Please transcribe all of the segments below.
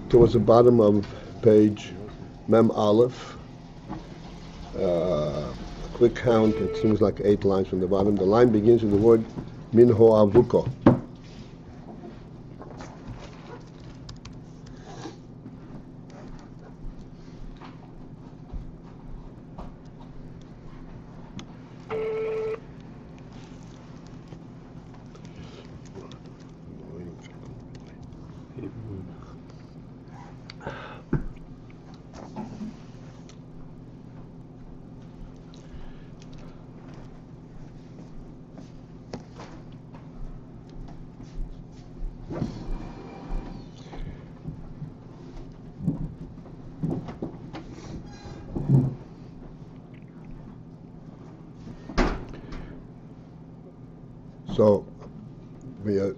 towards the bottom of page Mem Aleph. Quick count, it seems like 8 lines from the bottom. The line begins with the word Min Ho'avuko. So we are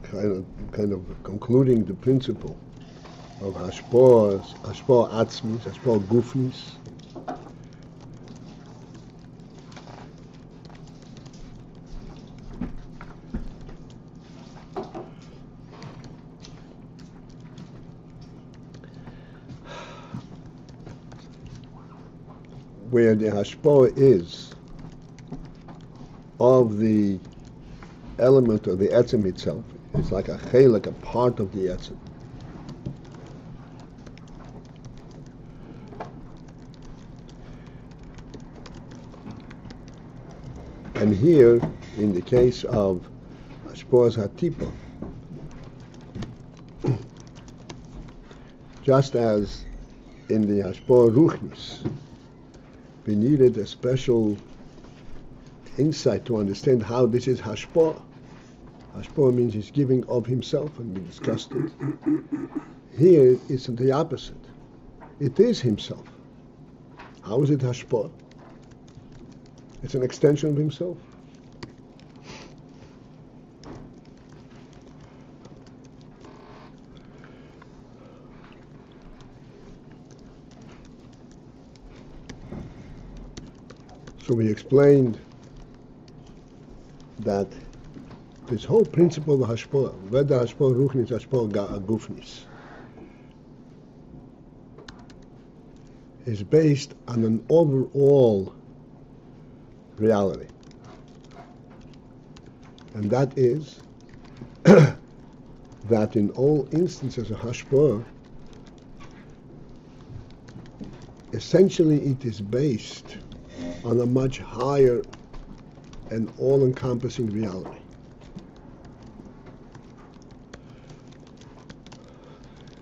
kind of concluding the principle of hashpah atzmi, hashpah gufnis. Where the hashpah is of the element of the atzmi itself. It's like a chelik, a part of the atzmi. And here, in the case of hashpah's tipah, just as in the hashpah ruchnis, we needed a special insight to understand how this is hashpah. Hashpah means he's giving of himself, and we discussed it. Here it's the opposite. It is himself. How is it hashpah? It's an extension of himself. So we explained that this whole principle of hashpah, whether hashpah ruchnis, hashpah gufnis, is based on an overall reality. And that is that in all instances of hashpah, essentially it is based on a much higher and all-encompassing reality.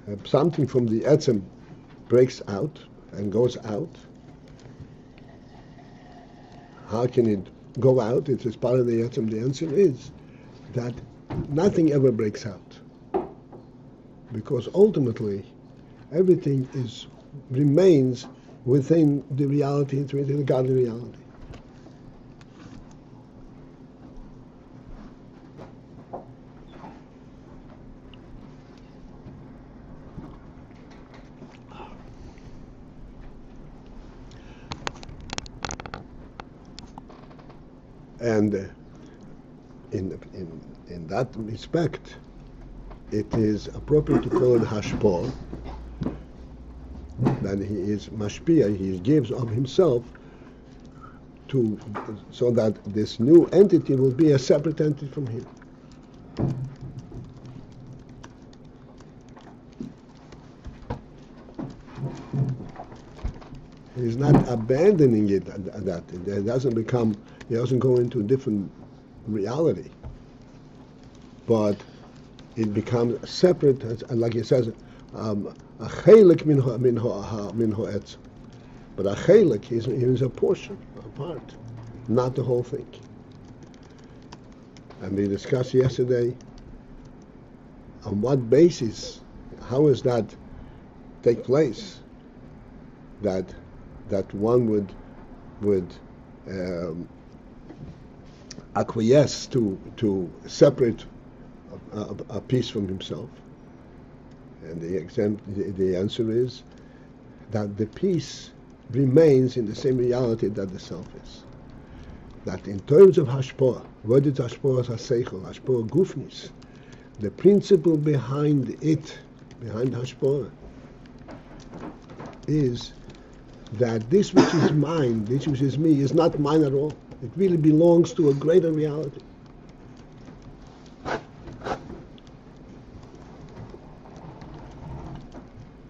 If something from the atzmi breaks out and goes out, how can it go out? It is part of the atzmi. The answer is that nothing ever breaks out, because ultimately everything remains within the reality, within the godly reality. And in that respect, it is appropriate to call it hashpah, that he is mashpia, he gives of himself so that this new entity will be a separate entity from him. He's not abandoning it at that. It doesn't become, he doesn't go into a different reality. But it becomes separate, like he says, a chelik min ho'etz. But a chelik is a portion, a part, not the whole thing. And we discussed yesterday on what basis, how does that take place, that one would acquiesce to separate a piece from himself. And the answer is that the piece remains in the same reality that the self is. That in terms of hashpah, whether it's hashpah haseichel, hashpah gufnis, The principle behind it, behind hashpah, is that this which is mine, this which is me, is not mine at all. It really belongs to a greater reality.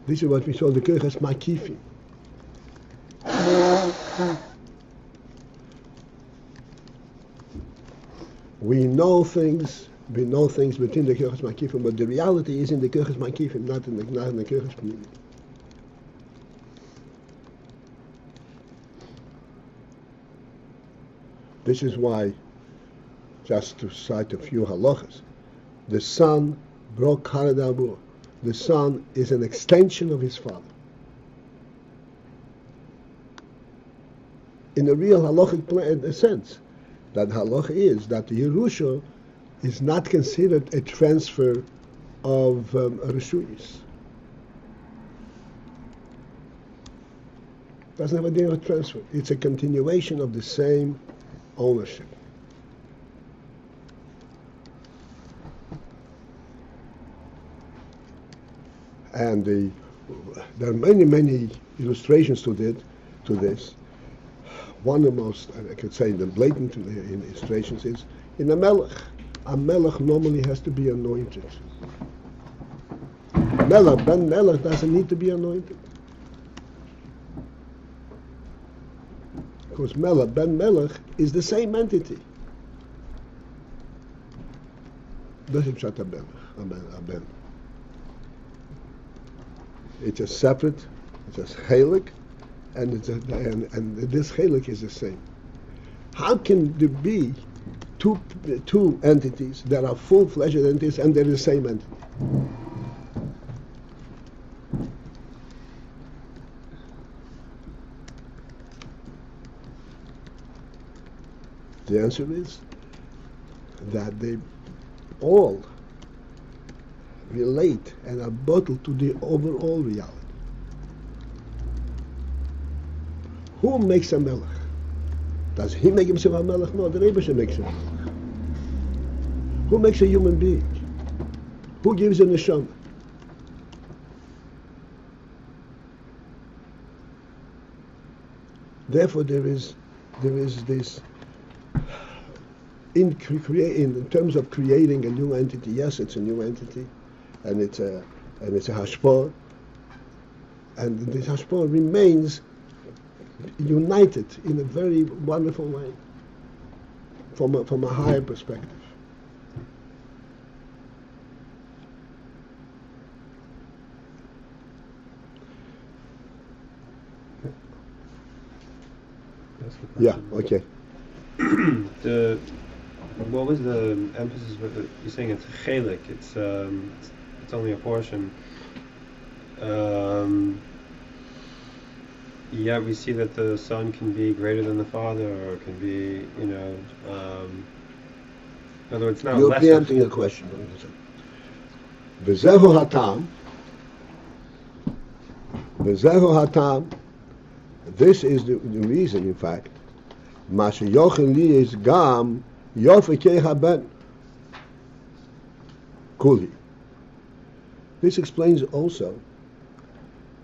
This is what we saw the koyches makifim. We know things within the koyches makifim, but the reality is in the koyches makifim, not in the koyches pnimiyim. This is why, just to cite a few halachas, the son broke karadabur. The son is an extension of his father. In a real halachic sense, that halacha is that the Yerusha is not considered a transfer of reshuyos. Doesn't have a deal with transfer. It's a continuation of the same ownership. And there are many illustrations to this. One of the most, I could say, the blatant illustrations is in a melech. A melech normally has to be anointed. Melech, ben melech doesn't need to be anointed. Because melech, ben melech is the same entity. Doesn't shut a ben. It's a separate, it's a chelik, and this chelik is the same. How can there be two entities that are full-fledged entities and they're the same entity? The answer is that they all relate and are bottled to the overall reality. Who makes a melech? Does he make himself a melech? No, the Rebbe makes him a melech. Who makes a human being? Who gives a neshama? Therefore, there is this in terms of creating a new entity. Yes, it's a new entity, and it's a hashpah, and this hashpah remains united in a very wonderful way from a higher perspective. Yeah. Okay. What was the emphasis with it? You're saying it's chelik. It's only a portion. Yeah, we see that the son can be greater than the father, or can be, in other words, it's not You're less. You're preempting a question. V'zehu hatam. This is the reason, in fact. Masha yochen li is gam yofekei haben kuli. This explains also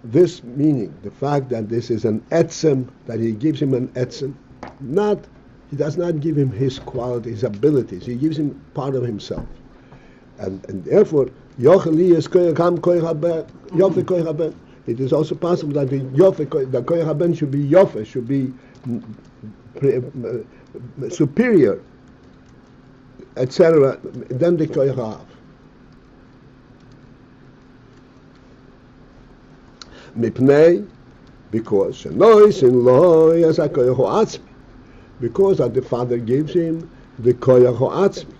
this meaning, the fact that this is an etzem, that he gives him an etzem. He does not give him his quality, his abilities. He gives him part of himself, and therefore yochen li is gam koi haben yofe koi haben. It is also possible that the koi haben should be yofe, should be superior, etc. Than the koyach. Mipnei, because shenois in loy as a koyach atzmi, because that the father gives him the koyach atzmi.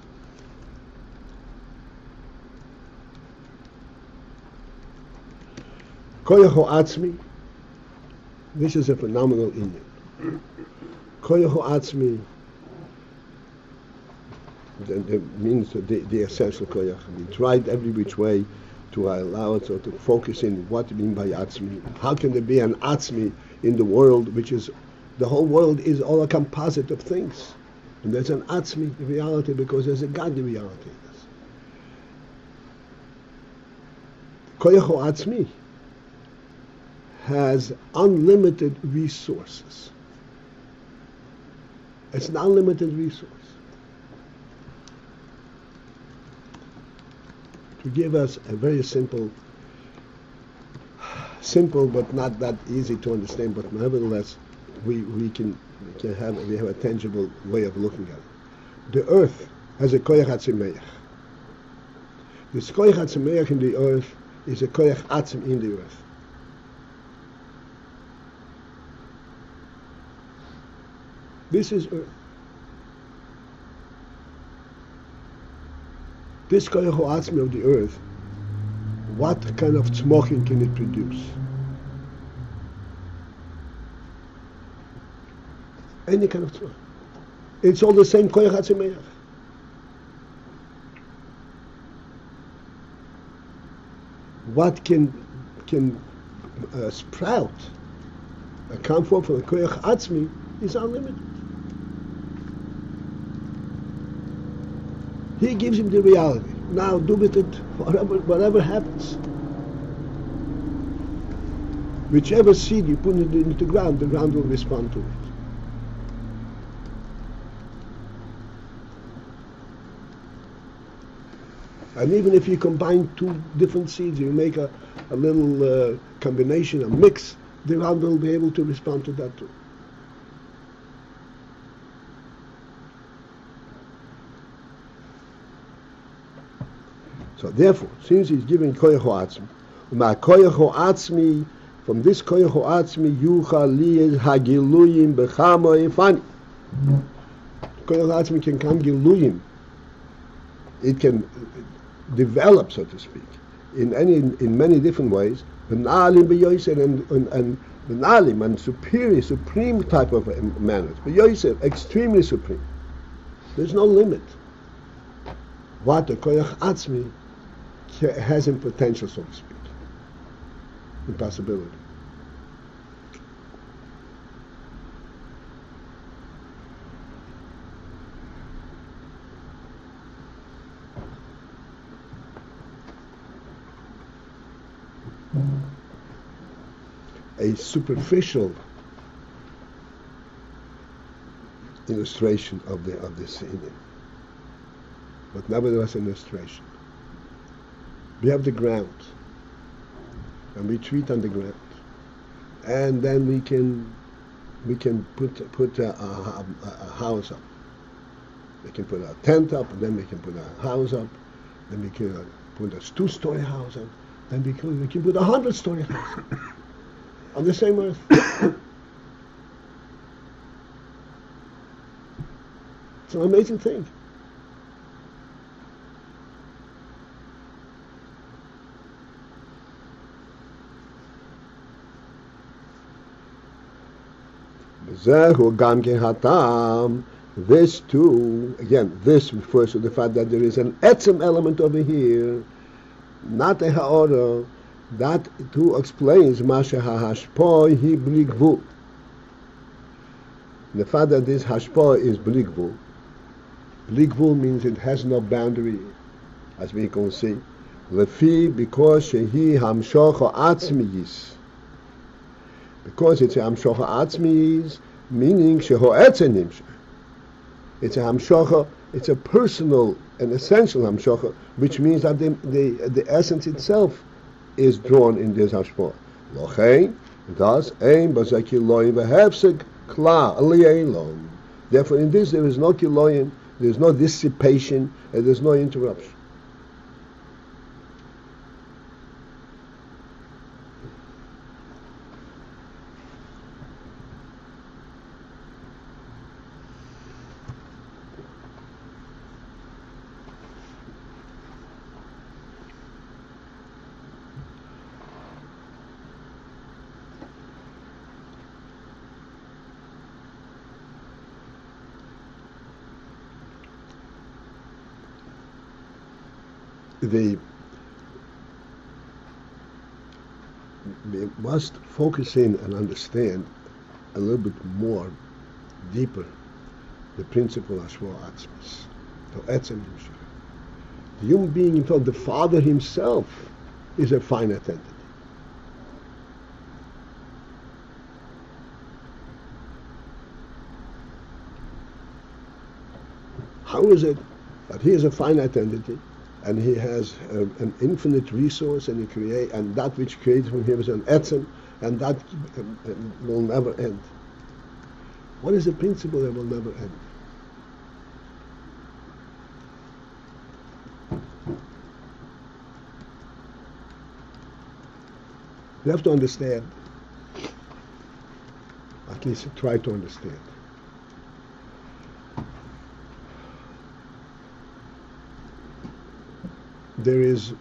Koyach atzmi. This is a phenomenal inyan. Koyach atzmi means the essential koyach. We tried every which way to allow it, or to focus in what we mean by atzmi. How can there be an atzmi in the world, which is, the whole world is all a composite of things. And there's an atzmi reality because there's a godly reality in this. Koyach atzmi has unlimited resources. It's an unlimited resource. To give us a very simple but not that easy to understand, but nevertheless we have a tangible way of looking at it. The earth has a koyach atzimeach. This koyach atzimeach in the earth is a koyach atzm in the earth. This is earth. This koyach atzmi of the earth, what kind of tzmochim can it produce? Any kind of tzmochim. It's all the same koyach atzimeach. What can sprout, come forth from the koyach atzmi is unlimited. He gives him the reality. Now do with it whatever happens. Whichever seed you put into the ground will respond to it. And even if you combine two different seeds, you make a little combination, a mix, the ground will be able to respond to that too. So therefore, since he's giving koyach atzmi, from this koyach atzmi, yuchal liyez hagiluyim bechama ifani. Koyach atzmi can come giluyim. It can develop, so to speak, in many different ways. Benalim beyoser and benalim and supreme type of manners. Beyoser, extremely supreme. There's no limit. What the koyach atzmi has in potential, so to speak, in possibility. A superficial illustration of this scene, but nevertheless an illustration. We have the ground, and we treat on the ground, and then we can put a house up. We can put a tent up, and then we can put a house up. Then we can put a 2-story house up. Then we can put a 100-story house up on the same earth. It's an amazing thing. This too, again, this refers to the fact that there is an etzem element over here, not a ha'ora. That too explains masha hashpah hi bli gvul. The fact that this hashpah is bli gvul. Bli gvul means it has no boundary, as we can see. Lefi, because shehi hamshocha atzmiyis. Because it's a hamshocha atzmiyis, meaning sheho etzenim. It's a hamshocha, it's a personal and essential hamshocha, which means that the essence itself is drawn in this hashpah. Lochein, thus, ein bazaki loyin v'hefsek kla aliyelon. Therefore, in this there is no kiloyin, there is no dissipation, and there is no interruption. We must focus in and understand a little bit more deeper the principle of Shmo Atzmis. The human being himself, the Father himself, is a finite entity. How is it that he is a finite entity and he has an infinite resource and and that which creates from him is an atzmi, and that will never end? What is the principle that will never end? You have to understand, at least try to understand. There is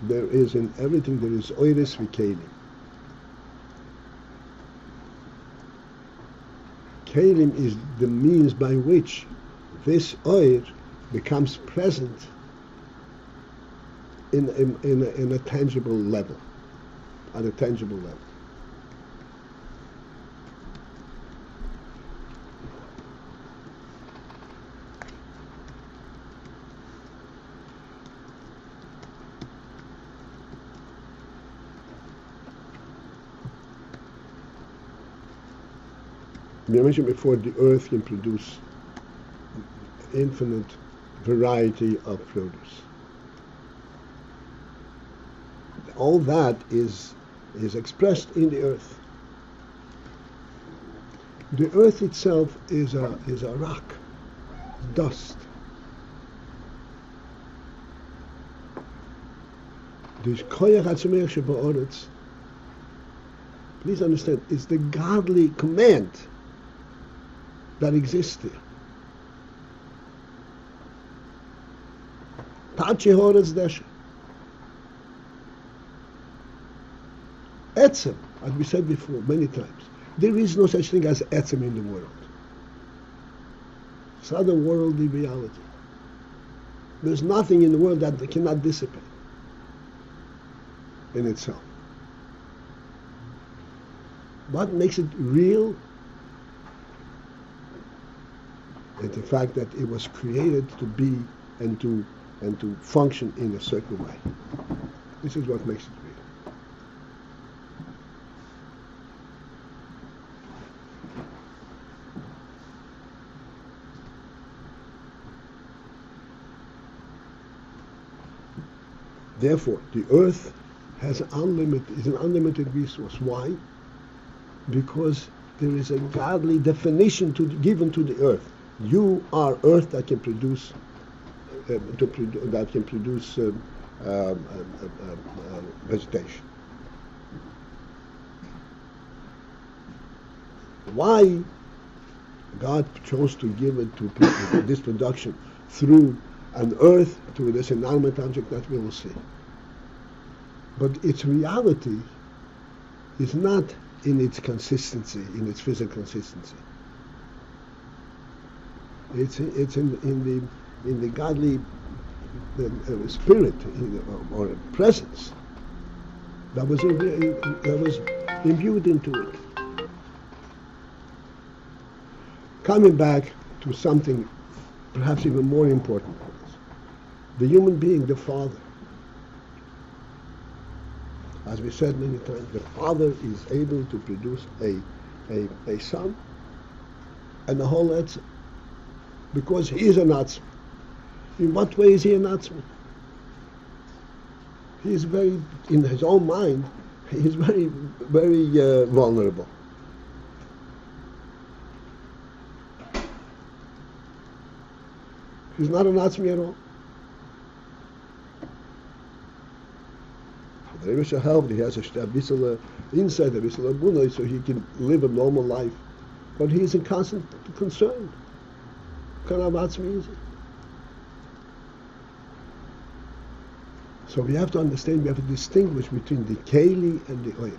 in everything, there is oiris v'kelim. Kelim is the means by which this oir becomes present in a tangible level, at a tangible level. We mentioned before, the earth can produce infinite variety of produce. All that is expressed in the earth. The earth itself is a rock, dust. This koyach atzmi sheba'aretz, please understand, is the godly command that exists there. Tachi horetz deshe. Etzem, as we said before many times, there is no such thing as etzem in the world. It's not a worldly reality. There's nothing in the world that cannot dissipate in itself. What makes it real is the fact that it was created to be and to function in a certain way. This is what makes it real. Therefore, the earth is an unlimited resource. Why? Because there is a godly definition given to the earth. You are earth that can produce vegetation. Why God chose to give it to people, this production, through an earth, to this inanimate object that we will see. But its reality is not in its consistency, in its physical consistency. It's in the godly spirit or presence that was imbued into it. Coming back to something perhaps even more important, the human being, the father. As we said many times, the father is able to produce a son and a whole atzmi, because he is an atzmi. In what way is he an atzmi? He is very, in his own mind, he is very, very vulnerable. He's not an atzmi at all. The Rebbe should help. He has a bissel inside, a bissel bunai, so he can live a normal life. But he is in constant concern. What kind of atzmi is it? So we have to understand, we have to distinguish between the keli and the oir.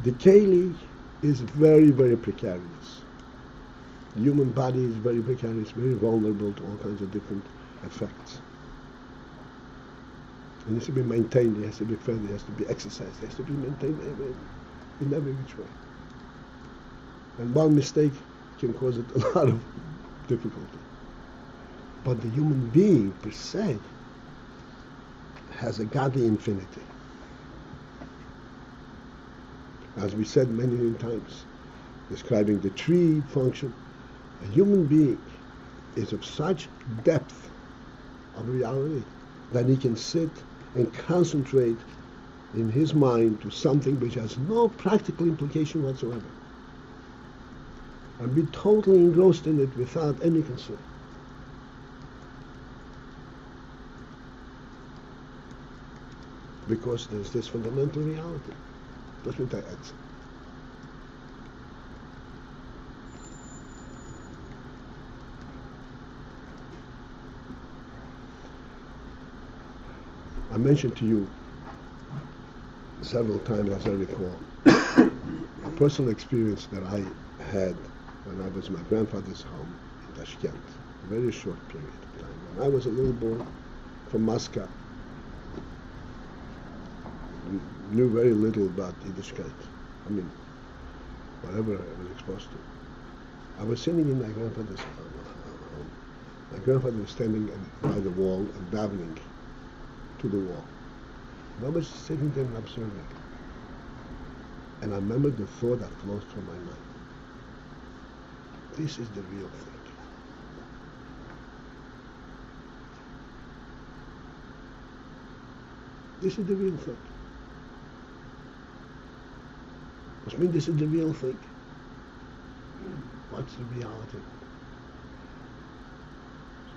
The keli is very, very precarious. The human body is very precarious, very vulnerable to all kinds of different effects. It has to be maintained, it has to be fed, it has to be exercised, it has to be maintained. in every which way. And one mistake can cause it a lot of difficulty. But the human being per se has a godly infinity. As we said many times, describing the tree function, a human being is of such depth of reality that he can sit and concentrate in his mind to something which has no practical implication whatsoever, and be totally engrossed in it without any concern. Because there's this fundamental reality. That's what I add. I mentioned to you several times, as I recall, a personal experience that I had when I was in my grandfather's home in Tashkent, a very short period of time. When I was a little boy from Moscow, knew very little about Yiddishkeit. I mean, whatever I was exposed to. I was sitting in my grandfather's home. My grandfather was standing by the wall and davening to the wall. And I was sitting there and observing. And I remember the thought that flows through my mind. This is the real thing. This is the real thing. Which means this is the real thing. What's the reality?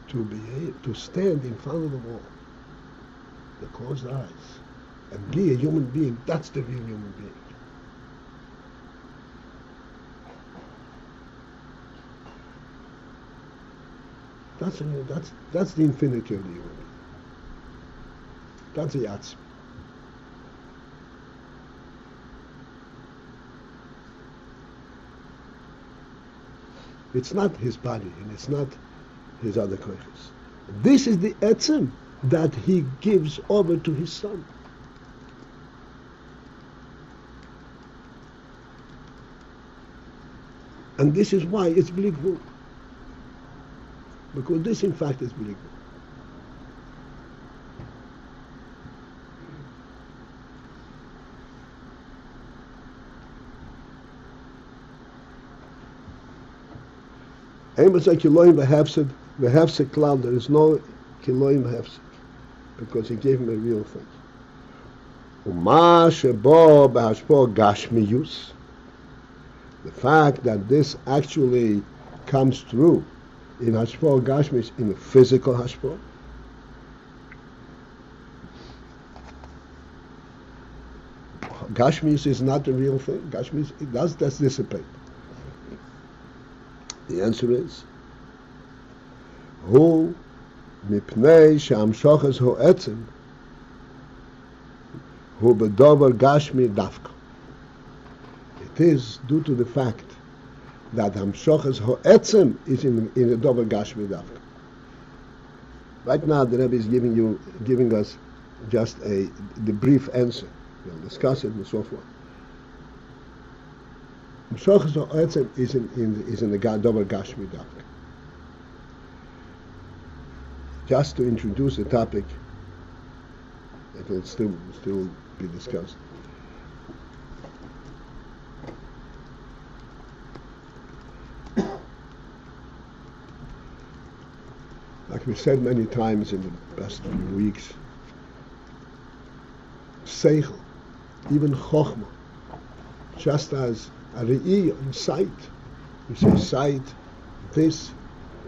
To be able to stand in front of the wall, the closed eyes, and be a human being, that's the real human being. That's the infinity of the human being. That's the atzmi. It's not his body and it's not his other koiches. This is the etzem that he gives over to his son. And this is why it's believable. Because this in fact is believable. Amos like Kiloim v'hefsek klal, there is no Kiloim v'hefsek, because he gave him a real thing. Uma shebo b'hashpah gashmiyus, the fact that this actually comes through in hashpah gashmiyus, in the physical hashpah, gashmiyus is not the real thing. Gashmiyus, it does dissipate. The answer is, Hu mipnei she'amshoches hu etzem hu bedover gashmi dafka. It is due to the fact that amshoches hu etzem is in the dover gashmi dafka. Right now, the Rebbe is giving us just the brief answer. We'll discuss it and so forth. Amshoches hu etzem is in the dover gashmi dafka. Just to introduce the topic, it will still be discussed. Like we said many times in the past few weeks, seichel, even chokhmah, just as a re'i on sight, we say sight, this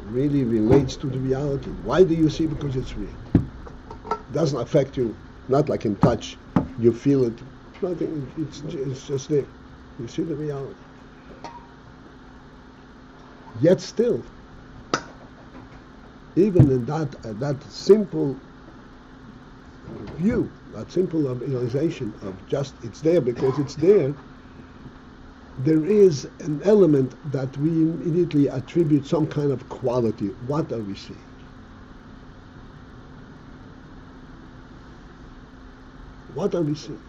really relates to the reality. Why do you see? Because it's real. It doesn't affect you, not like in touch, you feel it, nothing, it's just there. You see the reality. Yet still, even in that simple view, that simple realization of just it's there because it's there, there is an element that we immediately attribute some kind of quality. What are we seeing? What are we seeing?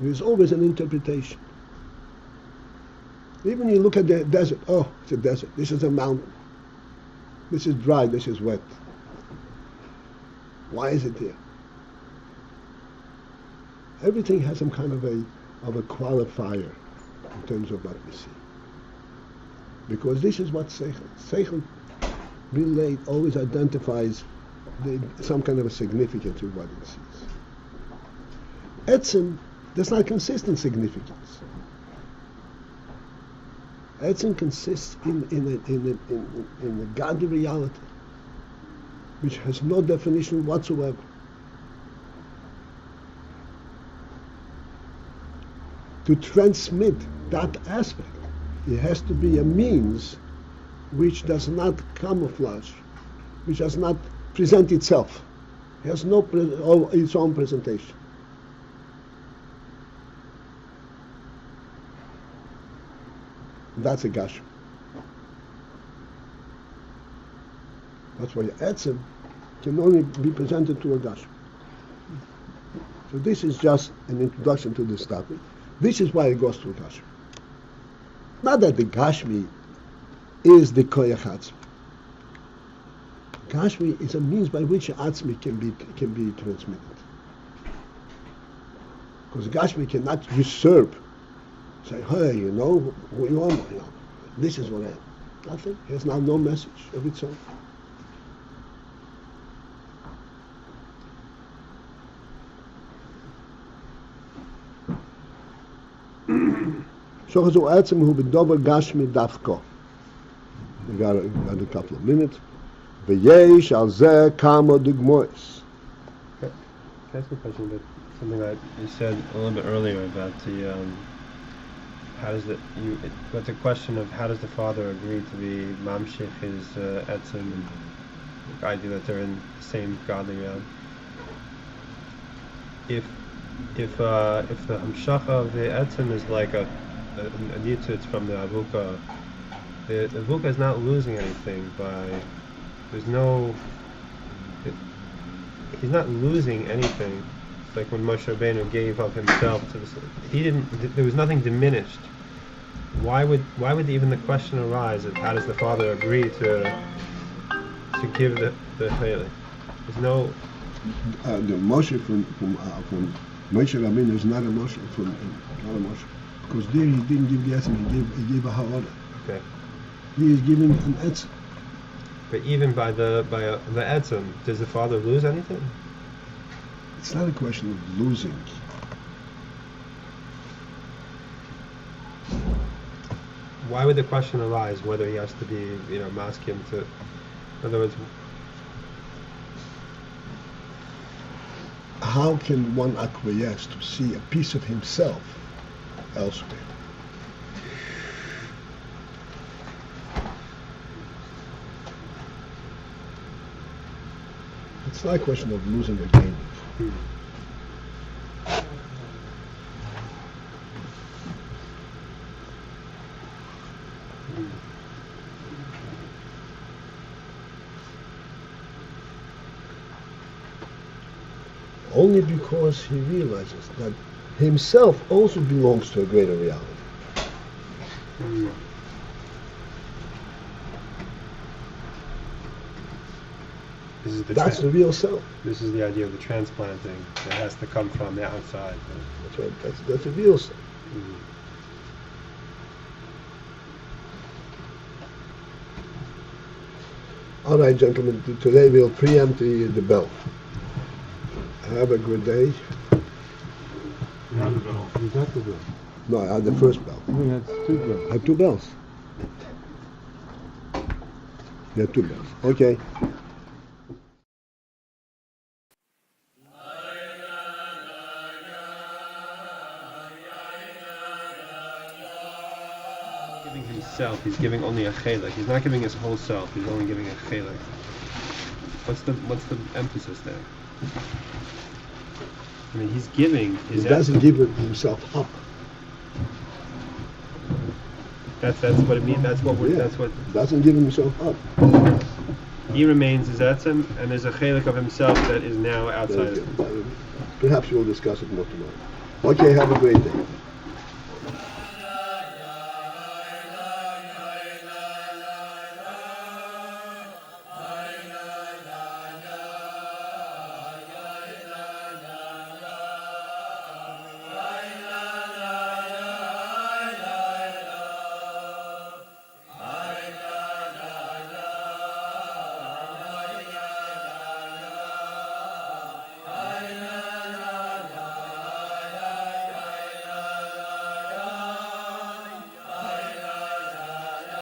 There's always an interpretation. Even you look at the desert, oh, it's a desert. This is a mountain. This is dry, this is wet. Why is it there? Everything has some kind of a qualifier in terms of what we see. Because this is what Seichel relate always identifies some kind of a significance with what it sees. Etzem does not consist in significance. Etzem consists in a godly reality, which has no definition whatsoever. To transmit that aspect, it has to be a means which does not camouflage, which does not present itself. It has no its own presentation. That's a gashem. That's why etzem can only be presented to a gashem. So this is just an introduction to this topic. This is why it goes to a gashem. Not that the gashmi is the koyach atzmi. Gashmi is a means by which atzmi can be transmitted. Because gashmi cannot usurp. Say, hey, you know, who you are, you know, this is what I am. Nothing. It has now no message of its own. So so atzim hu b'dover gashmi dafko. We got a couple of minutes. V'yesh al zeh kamo dugmois. Can I ask a question about something that you said a little bit earlier about the how does but the question of how does the father agree to be mamshich his etzim and the idea that they're in the same godly realm? If the hamshacha of the etzim is like a yitzutz from the avuka, the avuka is not losing anything he's not losing anything. It's like when Moshe Rabbeinu gave up himself to there was nothing diminished. Why would even the question arise of how does the father agree to give the chaylik? There's no the Moshe from Moshe Rabbeinu is not a Moshe because there he didn't give the etzim, he gave a ha'ara. Okay. He is giving an etzim. But even by the etzim, does the father lose anything? It's not a question of losing. Why would the question arise whether he has to be, masking to, in other words, how can one acquiesce to see a piece of himself elsewhere? It's not a question of losing or gaining. Only because he realizes that himself also belongs to a greater reality. That's the real self. This is the idea of the transplanting that has to come from the outside. That's right. That's the real self. All right, gentlemen. Today we'll preempt the bell. Have a good day. You had the bell. You got the bell. No, I had the first bell. We had two bells. I had two bells. You had two bells. Okay. Giving himself, he's giving only a chelik. He's not giving his whole self. He's only giving a chelik. What's the emphasis there? I mean, he's giving his. He doesn't give himself up. That's what it means. That's what. Doesn't give himself up. He remains his etzem, and there's a chelik of himself that is now outside. Perhaps we'll discuss it more tomorrow. Okay, have a great day.